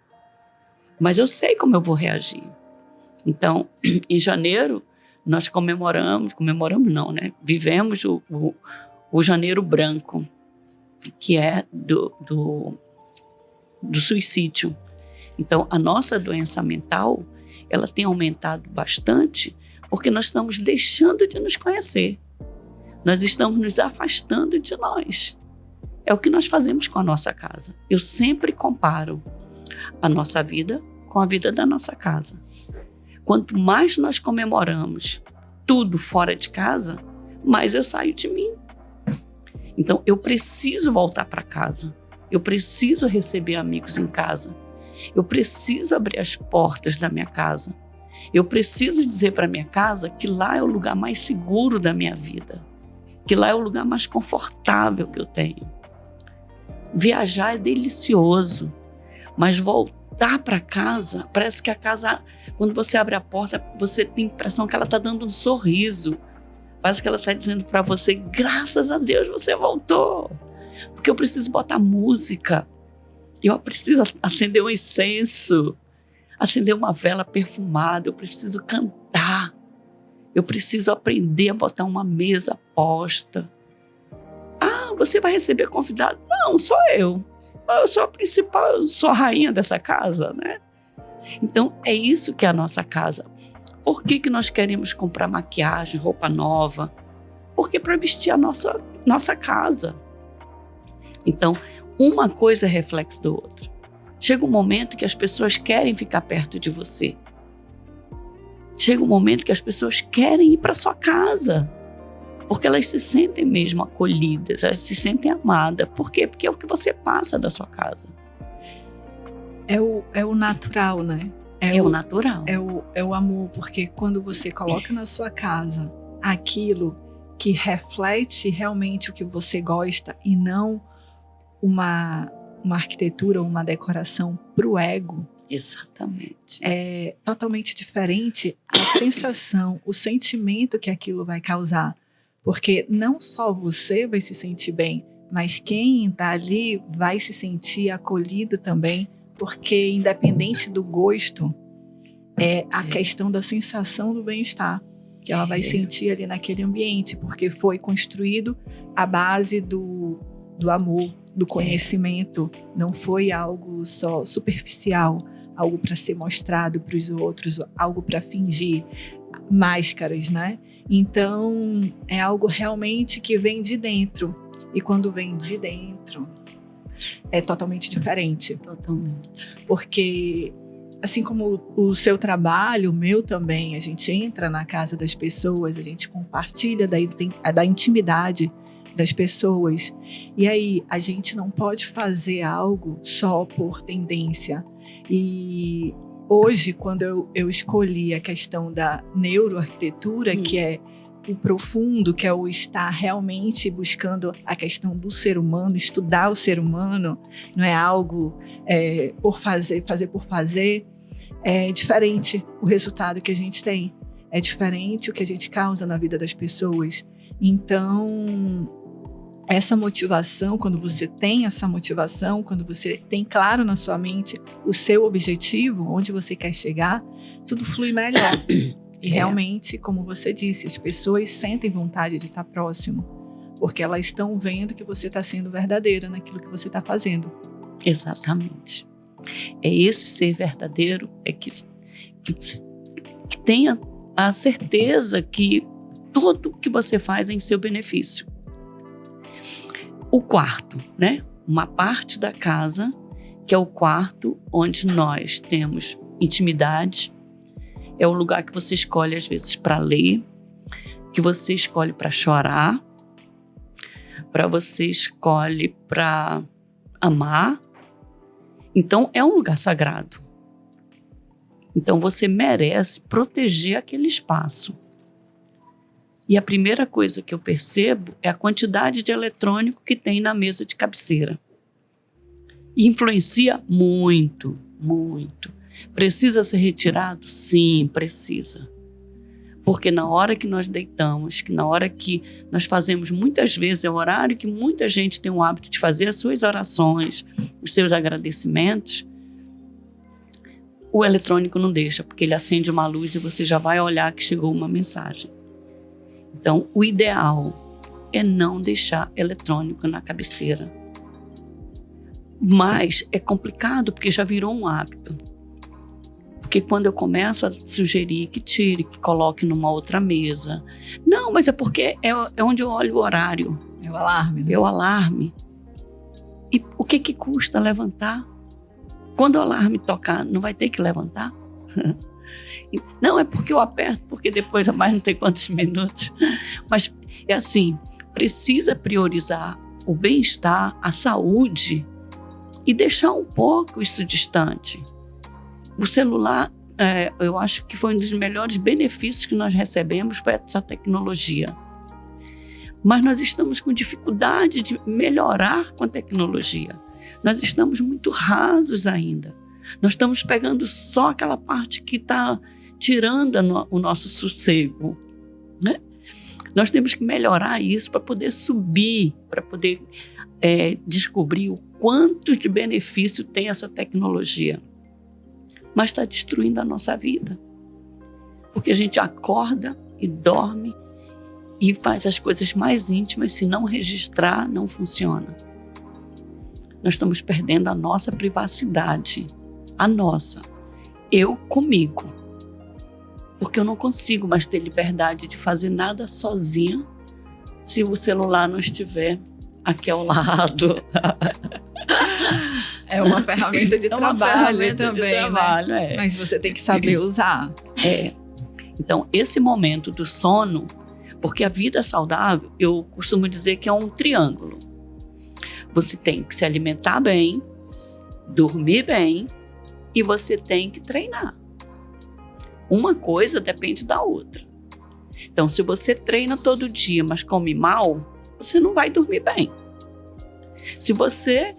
B: mas eu sei como eu vou reagir. Então, em janeiro, nós comemoramos não, né? Vivemos o Janeiro Branco, que é do suicídio. Então, a nossa doença mental, ela tem aumentado bastante porque nós estamos deixando de nos conhecer. Nós estamos nos afastando de nós. É o que nós fazemos com a nossa casa. Eu sempre comparo a nossa vida com a vida da nossa casa. Quanto mais nós comemoramos tudo fora de casa, mais eu saio de mim. Então, eu preciso voltar para casa. Eu preciso receber amigos em casa. Eu preciso abrir as portas da minha casa. Eu preciso dizer para minha casa que lá é o lugar mais seguro da minha vida. Que lá é o lugar mais confortável que eu tenho. Viajar é delicioso, mas voltar para casa, parece que a casa, quando você abre a porta, você tem a impressão que ela está dando um sorriso. Parece que ela está dizendo para você, graças a Deus você voltou. Porque eu preciso botar música, eu preciso acender um incenso, acender uma vela perfumada, eu preciso cantar, eu preciso aprender a botar uma mesa posta. Você vai receber convidado? Não, sou eu. Eu sou a principal, eu sou a rainha dessa casa, né? Então, é isso que é a nossa casa. Por que nós queremos comprar maquiagem, roupa nova? Porque para vestir a nossa casa. Então, uma coisa é reflexo do outro. Chega um momento que as pessoas querem ficar perto de você. Chega um momento que as pessoas querem ir para sua casa. Porque elas se sentem mesmo acolhidas, elas se sentem amadas. Por quê? Porque é o que você passa da sua casa.
A: É o natural, né?
B: O natural.
A: É o amor, porque quando você coloca na sua casa aquilo que reflete realmente o que você gosta e não uma arquitetura ou uma decoração para o ego.
B: Exatamente.
A: É totalmente diferente a sensação, o sentimento que aquilo vai causar. Porque não só você vai se sentir bem, mas quem está ali vai se sentir acolhido também, porque independente do gosto, é a questão da sensação do bem-estar que ela vai sentir ali naquele ambiente, porque foi construído à base do amor, do conhecimento, não foi algo só superficial, algo para ser mostrado para os outros, algo para fingir, máscaras, né? Então, é algo realmente que vem de dentro. E quando vem de dentro, é totalmente diferente.
B: Totalmente.
A: Porque, assim como o seu trabalho, o meu também, a gente entra na casa das pessoas, a gente compartilha da intimidade das pessoas. E aí, a gente não pode fazer algo só por tendência. E hoje, quando eu escolhi a questão da neuroarquitetura, que é o profundo, que é o estar realmente buscando a questão do ser humano, estudar o ser humano, não é algo por fazer por fazer, é diferente o resultado que a gente tem, é diferente o que a gente causa na vida das pessoas. Então, essa motivação, quando você tem essa motivação, quando você tem claro na sua mente o seu objetivo, onde você quer chegar, tudo flui melhor. E realmente, como você disse, as pessoas sentem vontade de estar próximo, porque elas estão vendo que você está sendo verdadeira naquilo que você está fazendo.
B: Exatamente. É esse ser verdadeiro que tenha a certeza que tudo que você faz é em seu benefício. O quarto, né? Uma parte da casa, que é o quarto onde nós temos intimidade. É o lugar que você escolhe, às vezes, para ler, que você escolhe para chorar, você escolhe para amar. Então, é um lugar sagrado. Então, você merece proteger aquele espaço. E a primeira coisa que eu percebo é a quantidade de eletrônico que tem na mesa de cabeceira. E influencia muito, muito. Precisa ser retirado? Sim, precisa. Porque na hora que nós deitamos, que na hora que nós fazemos, muitas vezes é o horário que muita gente tem o hábito de fazer as suas orações, os seus agradecimentos, o eletrônico não deixa, porque ele acende uma luz e você já vai olhar que chegou uma mensagem. Então, o ideal é não deixar eletrônico na cabeceira. Mas é complicado porque já virou um hábito. Porque quando eu começo a sugerir que tire, que coloque numa outra mesa. Não, mas é porque é onde eu olho o horário.
A: É o alarme, né?
B: É o alarme. E o que custa levantar? Quando o alarme tocar, não vai ter que levantar? Não, é porque eu aperto, porque depois a mais não tem quantos minutos. Mas é assim, precisa priorizar o bem-estar, a saúde e deixar um pouco isso distante. O celular, eu acho que foi um dos melhores benefícios que nós recebemos, foi essa tecnologia. Mas nós estamos com dificuldade de melhorar com a tecnologia. Nós estamos muito rasos ainda. Nós estamos pegando só aquela parte que está tirando o nosso sossego, né? Nós temos que melhorar isso para poder subir, para poder descobrir o quanto de benefício tem essa tecnologia. Mas está destruindo a nossa vida. Porque a gente acorda e dorme e faz as coisas mais íntimas, se não registrar, não funciona. Nós estamos perdendo a nossa privacidade, a nossa, eu comigo. Porque eu não consigo mais ter liberdade de fazer nada sozinha se o celular não estiver aqui ao lado.
A: É uma ferramenta de trabalho também,
B: né?
A: Mas você tem que saber usar.
B: Então, esse momento do sono, porque a vida saudável, eu costumo dizer que é um triângulo. Você tem que se alimentar bem, dormir bem e você tem que treinar. Uma coisa depende da outra. Então, se você treina todo dia, mas come mal, você não vai dormir bem. Se você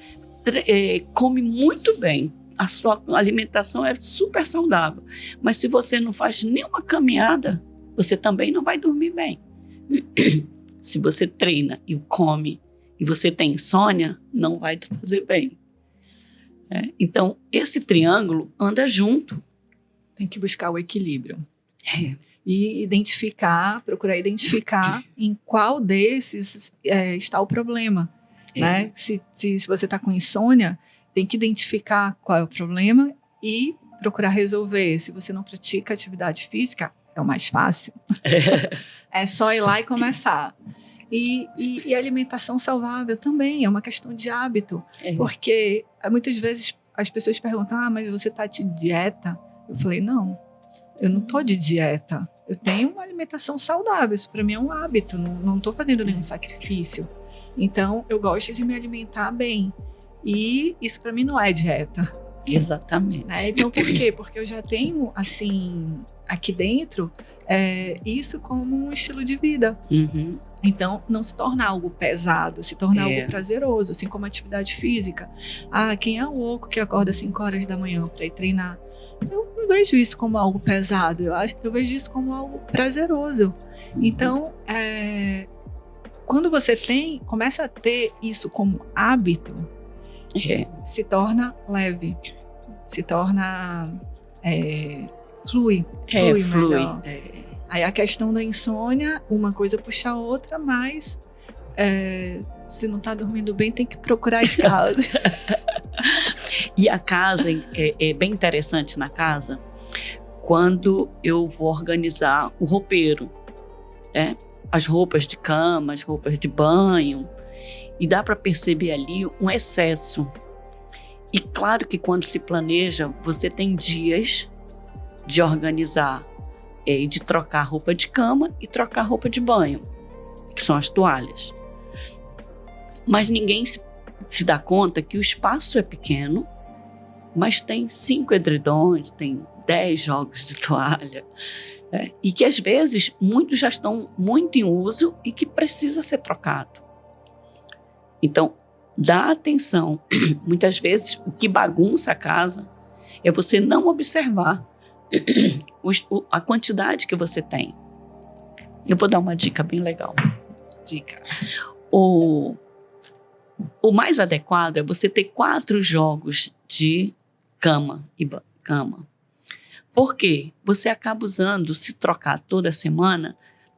B: come muito bem, a sua alimentação é super saudável, mas se você não faz nenhuma caminhada, você também não vai dormir bem. Se você treina e come e você tem insônia, não vai te fazer bem. Então, esse triângulo anda junto.
A: Tem que buscar o equilíbrio. E procurar identificar em qual desses está o problema. Né? Se você está com insônia, tem que identificar qual é o problema e procurar resolver. Se você não pratica atividade física, é o mais fácil. É só ir lá e começar. E a alimentação saudável também é uma questão de hábito. Porque muitas vezes as pessoas perguntam, mas você está de dieta? Eu falei, não, eu não estou de dieta. Eu tenho uma alimentação saudável, isso para mim é um hábito, não estou fazendo nenhum sacrifício. Então, eu gosto de me alimentar bem. E isso para mim não é dieta.
B: Exatamente.
A: Né? Então, por quê? Porque eu já tenho, assim, aqui dentro, isso como um estilo de vida.
B: Uhum.
A: Então, não se torna algo pesado, se torna algo prazeroso, assim como a atividade física. Quem é o louco que acorda às 5 horas da manhã para ir treinar? Eu não vejo isso como algo pesado, eu vejo isso como algo prazeroso. Então, quando você começa a ter isso como hábito, se torna leve, se torna flui melhor. Aí a questão da insônia, uma coisa puxa a outra, mas se não está dormindo bem, tem que procurar as causas.
B: E a casa, é bem interessante na casa, quando eu vou organizar o roupeiro, né? As roupas de cama, as roupas de banho, e dá para perceber ali um excesso. E claro que quando se planeja, você tem dias de organizar e de trocar roupa de cama e trocar roupa de banho, que são as toalhas. Mas ninguém se dá conta que o espaço é pequeno, mas tem 5 edredons, tem 10 jogos de toalha, e que às vezes muitos já estão muito em uso e que precisa ser trocado. Então, dá atenção. Muitas vezes o que bagunça a casa é você não observar a quantidade que você tem. Eu vou dar uma dica bem legal.
A: Dica.
B: O mais adequado é você ter 4 jogos de cama. Por quê? Você acaba usando, se trocar toda semana,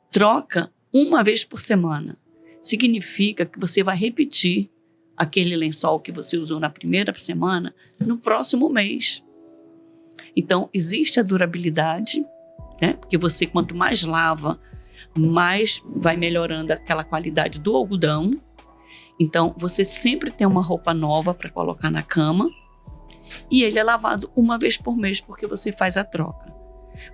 B: troca uma vez por semana. Significa que você vai repetir aquele lençol que você usou na primeira semana no próximo mês. Então, existe a durabilidade, né? Porque você, quanto mais lava, mais vai melhorando aquela qualidade do algodão. Então, você sempre tem uma roupa nova para colocar na cama e ele é lavado uma vez por mês porque você faz a troca.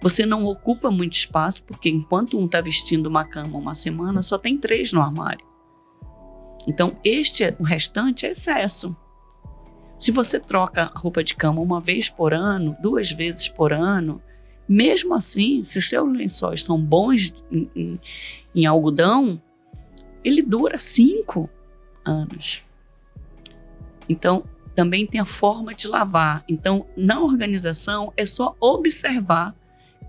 B: Você não ocupa muito espaço porque enquanto um está vestindo uma cama uma semana, só tem 3 no armário. Então, o restante é excesso. Se você troca a roupa de cama uma vez por ano, 2 vezes por ano, mesmo assim, se os seus lençóis são bons em algodão, ele dura 5 anos. Então, também tem a forma de lavar. Então, na organização, é só observar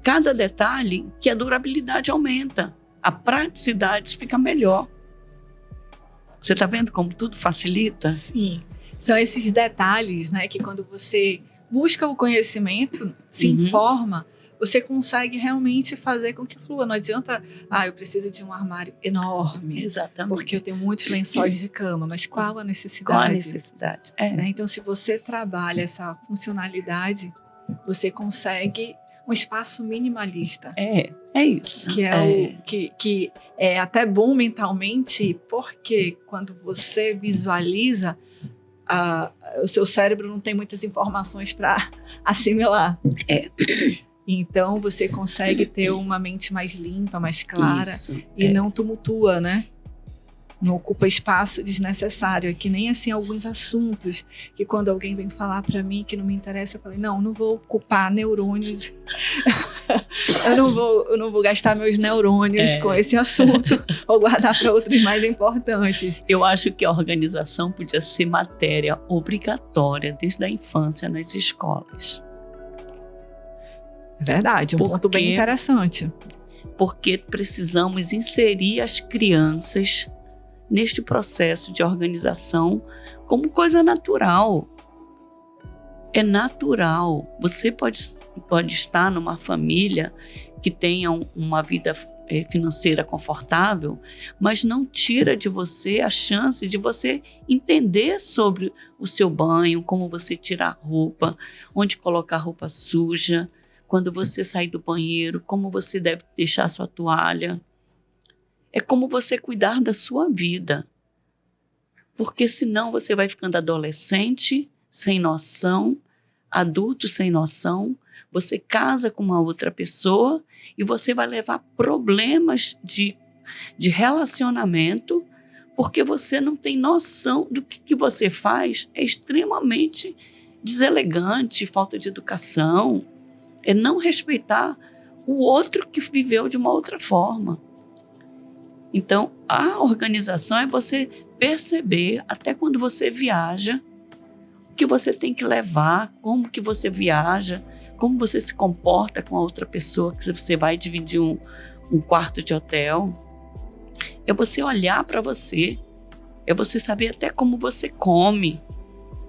B: cada detalhe que a durabilidade aumenta. A praticidade fica melhor. Você está vendo como tudo facilita?
A: Sim. São esses detalhes, né, que quando você busca o conhecimento, se informa, você consegue realmente fazer com que flua. Não adianta, eu preciso de um armário enorme.
B: Exatamente.
A: Porque eu tenho muitos lençóis de cama, mas qual a necessidade?
B: Qual a necessidade?
A: Né? Então, se você trabalha essa funcionalidade, você consegue um espaço minimalista.
B: É isso.
A: Que é até bom mentalmente, porque quando você visualiza, o seu cérebro não tem muitas informações para assimilar. Então, você consegue ter uma mente mais limpa, mais clara e não tumultua, né? Não ocupa espaço desnecessário. É que nem assim alguns assuntos que quando alguém vem falar para mim que não me interessa, eu falei, não vou ocupar neurônios. eu não vou gastar meus neurônios com esse assunto ou guardar para outros mais importantes.
B: Eu acho que a organização podia ser matéria obrigatória desde a infância nas escolas.
A: Verdade, ponto bem interessante.
B: Porque precisamos inserir as crianças neste processo de organização como coisa natural. É natural. Você pode estar numa família que tenha uma vida financeira confortável, mas não tira de você a chance de você entender sobre o seu banho, como você tirar roupa, onde colocar roupa suja, quando você sair do banheiro, como você deve deixar sua toalha. É como você cuidar da sua vida. Porque senão você vai ficando adolescente, sem noção, adulto sem noção, você casa com uma outra pessoa e você vai levar problemas de relacionamento porque você não tem noção do que você faz. É extremamente deselegante, falta de educação, é não respeitar o outro que viveu de uma outra forma. Então, a organização é você perceber, até quando você viaja, o que você tem que levar, como que você viaja, como você se comporta com a outra pessoa, que você vai dividir um quarto de hotel. É você olhar para você, é você saber até como você come,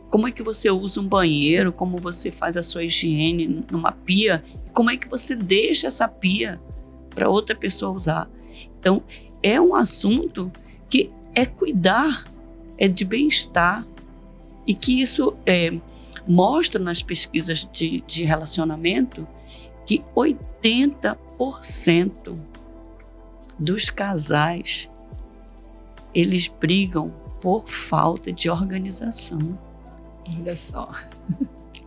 B: como é que você usa um banheiro, como você faz a sua higiene numa pia, como é que você deixa essa pia para outra pessoa usar. Então, é um assunto que é cuidar, é de bem-estar, e que isso mostra nas pesquisas de relacionamento que 80% dos casais, eles brigam por falta de organização.
A: Olha só.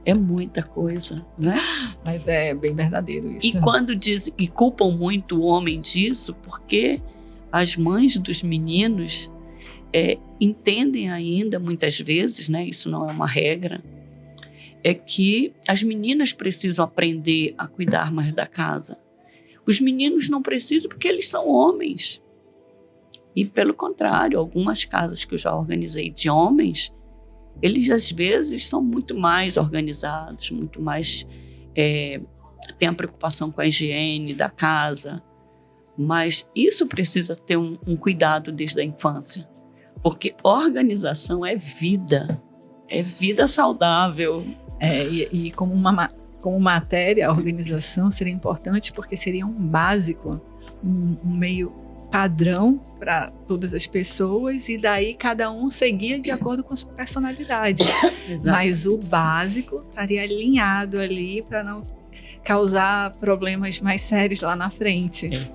B: É muita coisa, né?
A: Mas é bem verdadeiro isso.
B: E quando dizem, e culpam muito o homem disso, porque as mães dos meninos entendem ainda, muitas vezes, né? Isso não é uma regra, é que as meninas precisam aprender a cuidar mais da casa. Os meninos não precisam porque eles são homens. E, pelo contrário, algumas casas que eu já organizei de homens, eles, às vezes, são muito mais organizados, muito mais... têm a preocupação com a higiene da casa. Mas isso precisa ter um cuidado desde a infância. Porque organização é vida saudável.
A: E como matéria, a organização seria importante porque seria um básico, um meio padrão para todas as pessoas, e daí cada um seguia de acordo com a sua personalidade. Mas o básico estaria alinhado ali para não causar problemas mais sérios lá na frente.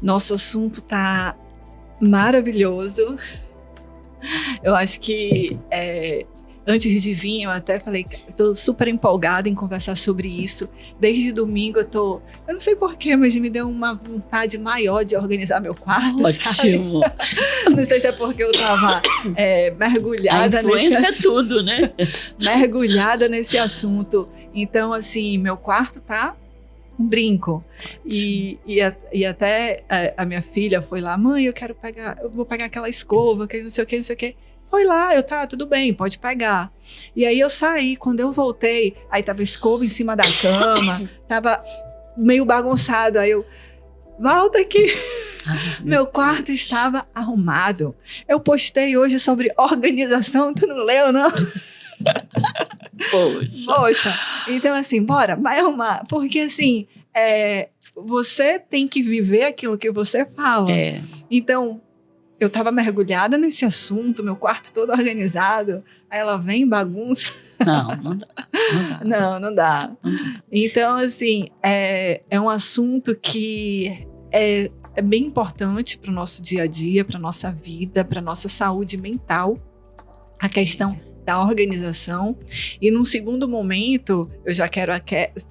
A: Nosso assunto está maravilhoso. Eu acho que antes de vir, eu até falei que estou super empolgada em conversar sobre isso. Desde domingo eu não sei porquê, mas me deu uma vontade maior de organizar meu quarto.
B: Ótimo.
A: Não sei se é porque eu estava mergulhada
B: a influência é tudo, né?
A: Mergulhada nesse assunto. Então, assim, meu quarto tá um brinco. E até a minha filha foi lá, mãe, eu vou pegar aquela escova, que não sei o que, não sei o que. Foi lá, tudo bem, pode pegar. E aí eu saí, quando eu voltei, aí tava escova em cima da cama, tava meio bagunçado, aí eu, volta aqui. Meu quarto estava arrumado. Eu postei hoje sobre organização, tu não leu, não? Poxa. Então, assim, bora, vai arrumar. Porque, assim, você tem que viver aquilo que você fala. Então, eu estava mergulhada nesse assunto, meu quarto todo organizado, aí ela vem e bagunça. Não dá. Então, assim, é um assunto que é bem importante para o nosso dia a dia, para a nossa vida, para a nossa saúde mental, a questão da organização. E num segundo momento, eu já quero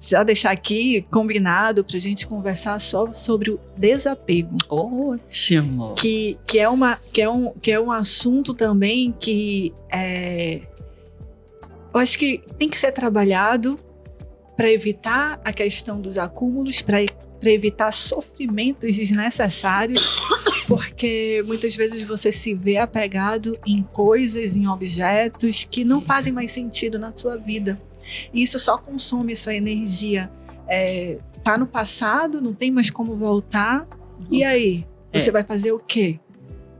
A: já deixar aqui combinado para a gente conversar só sobre o desapego.
B: Ótimo!
A: Que é um assunto também que eu acho que tem que ser trabalhado para evitar a questão dos acúmulos, para evitar sofrimentos desnecessários, porque muitas vezes você se vê apegado em coisas, em objetos que não fazem mais sentido na sua vida. E isso só consome sua energia. Tá no passado, não tem mais como voltar. E aí? Você vai fazer o quê?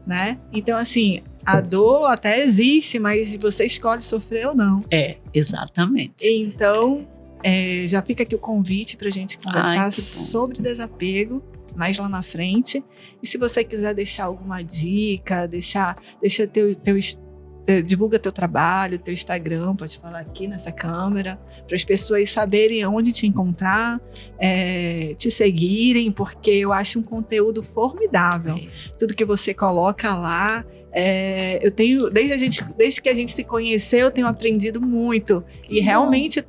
A: Né? Então, assim, a dor até existe, mas você escolhe sofrer ou não.
B: Exatamente.
A: Então, já fica aqui o convite para a gente conversar sobre desapego mais lá na frente. E se você quiser deixar alguma dica, deixa divulga teu trabalho, teu Instagram, pode falar aqui nessa câmera, para as pessoas saberem onde te encontrar, te seguirem, porque eu acho um conteúdo formidável. Tudo que você coloca lá eu tenho, desde que a gente se conheceu, eu tenho aprendido muito. E realmente eu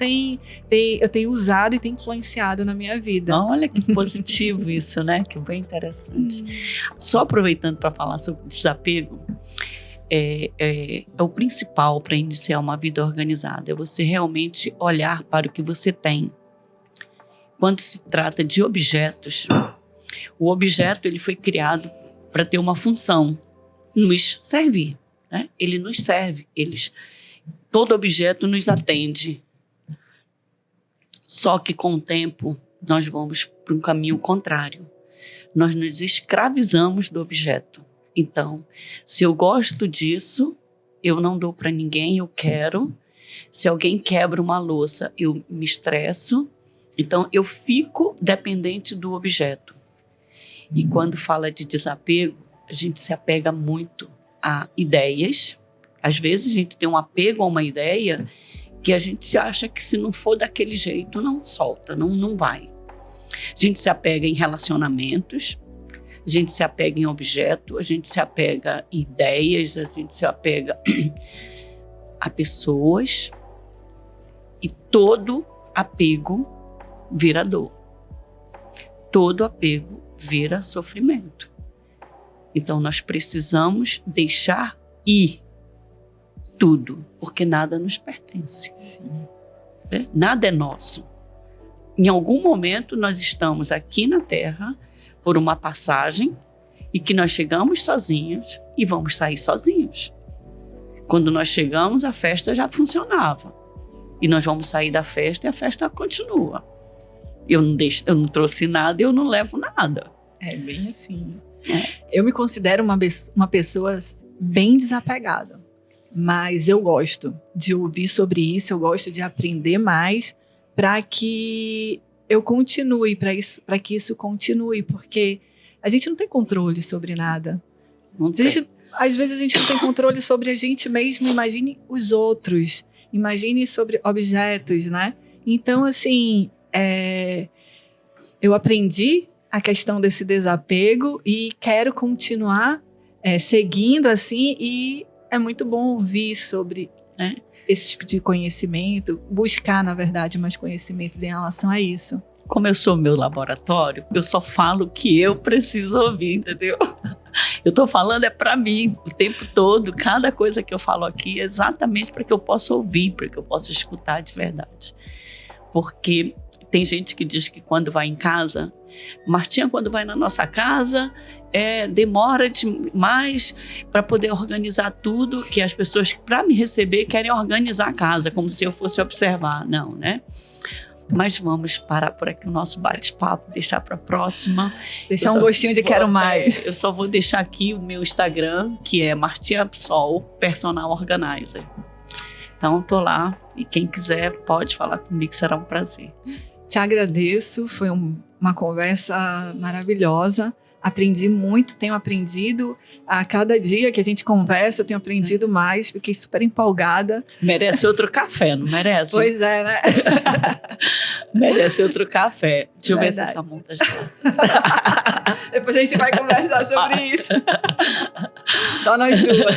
A: tenho usado e tem influenciado na minha vida.
B: Olha que positivo isso, né? Que bem interessante. Só aproveitando para falar sobre desapego, o principal para iniciar uma vida organizada é você realmente olhar para o que você tem. Quando se trata de objetos, o objeto ele foi criado para ter uma função, nos servir, né? Ele nos serve, todo objeto nos atende. Só que com o tempo nós vamos para um caminho contrário. Nós nos escravizamos do objeto. Então, se eu gosto disso, eu não dou para ninguém, eu quero. Se alguém quebra uma louça, eu me estresso. Então, eu fico dependente do objeto. E quando fala de desapego, a gente se apega muito a ideias. Às vezes, a gente tem um apego a uma ideia que a gente acha que se não for daquele jeito, não solta, não vai. A gente se apega em relacionamentos, a gente se apega em objeto, a gente se apega em ideias, a gente se apega a pessoas. E todo apego vira dor. Todo apego vira sofrimento. Então, nós precisamos deixar ir tudo, porque nada nos pertence. Sim. Nada é nosso. Em algum momento, nós estamos aqui na Terra por uma passagem e que nós chegamos sozinhos e vamos sair sozinhos. Quando nós chegamos, a festa já funcionava. E nós vamos sair da festa e a festa continua. Eu não trouxe nada, eu não levo nada.
A: É bem assim. Eu me considero uma pessoa bem desapegada, mas eu gosto de ouvir sobre isso, eu gosto de aprender mais para que eu continue, para que isso continue, porque a gente não tem controle sobre nada. Às vezes a gente não tem controle sobre a gente mesmo, imagine os outros, imagine sobre objetos, né? Então, assim, eu aprendi a questão desse desapego e quero continuar seguindo assim, e é muito bom ouvir sobre esse tipo de conhecimento, buscar, na verdade, mais conhecimentos em relação a isso.
B: Como eu sou meu laboratório, eu só falo o que eu preciso ouvir, entendeu? Eu tô falando para mim o tempo todo, cada coisa que eu falo aqui é exatamente para que eu possa ouvir, para que eu possa escutar de verdade. Porque tem gente que diz que quando vai em casa, Martinha, quando vai na nossa casa, demora demais para poder organizar tudo, que as pessoas, para me receber, querem organizar a casa, como se eu fosse observar. Não, né? Mas vamos parar por aqui o nosso bate-papo, deixar para a próxima.
A: Deixar um gostinho de quero mais.
B: Eu só vou deixar aqui o meu Instagram, que é Martinha Psol, Personal Organizer. Então, tô lá e quem quiser pode falar comigo, será um prazer.
A: Te agradeço, foi uma conversa maravilhosa. Aprendi muito, tenho aprendido a cada dia que a gente conversa, tenho aprendido mais, fiquei super empolgada.
B: Merece outro café, não merece?
A: Pois é, né?
B: Merece outro café. Deixa eu ver se essa monta já.
A: Depois a gente vai conversar sobre isso. Só nós duas.